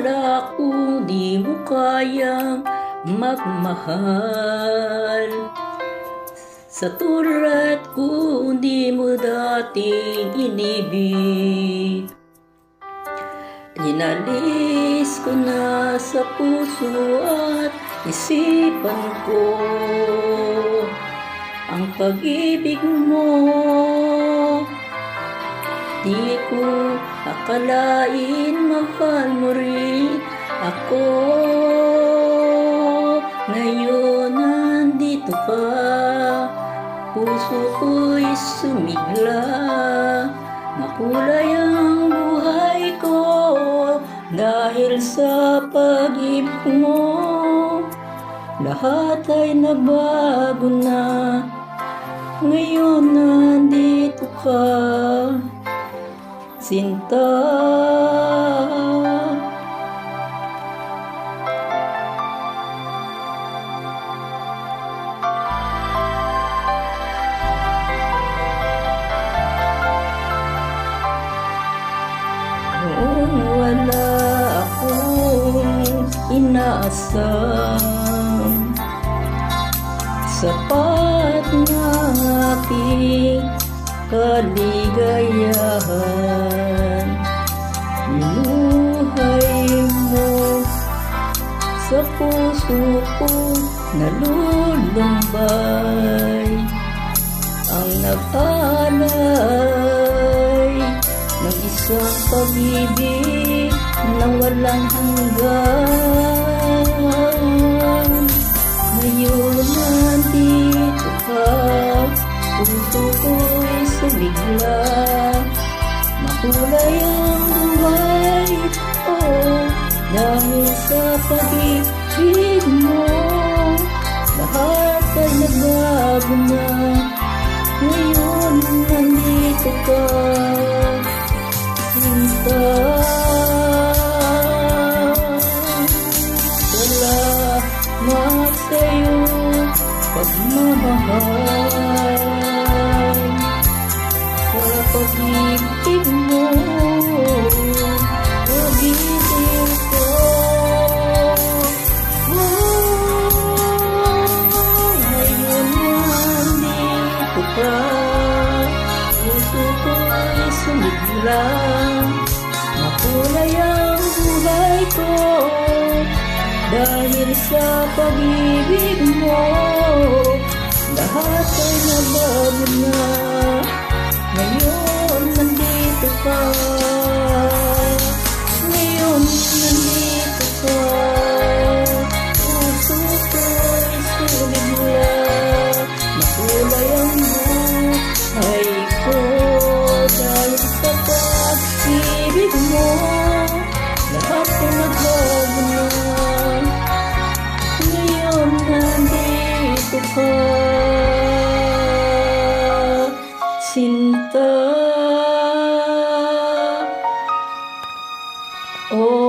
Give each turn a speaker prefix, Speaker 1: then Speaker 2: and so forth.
Speaker 1: Akala ko di mo kayang magmahal. Sa tulad ko di mo dating inibig. Inalis ko na sa puso at isipan ko ang pag-ibig mo. Di ko akalain mahal mo rin ako. Ngayon nandito ka, puso ko'y sumigla. Makulay ang buhay ko dahil sa pag-ibig mo. Lahat ay nabago na, ngayon nandito ka, Sinta. Noong wala akong inaasam, sapat na aking kaligayahan. Binuhay mo sa puso ko nalulumbay, ang nag-alay ng isang pag-ibig na walang hanggan. Ngayon nandito ka, puso ko'y sumigla. Makulay ang buhay ko dahil sa pag-ibig mo. Lahat ay nagbago na, ngayon nandito ka, Sinta. Salamat sa'yo, pagmamahal, sa pag-ibig mo, pag-ibig ko. Ngayon nandito ka, puso ko'y sumigla. Makulay ang buhay ko dahil sa pag-ibig mo. Lahat ay nabago na, ngayon nandito ka, ngayon nandito ka, puso ko'y sumigla. Makulay ang buhay ko dahil sa pag-ibig mo. Lahat ay nabago na, ngayon nandito ka, Sinta. Oh.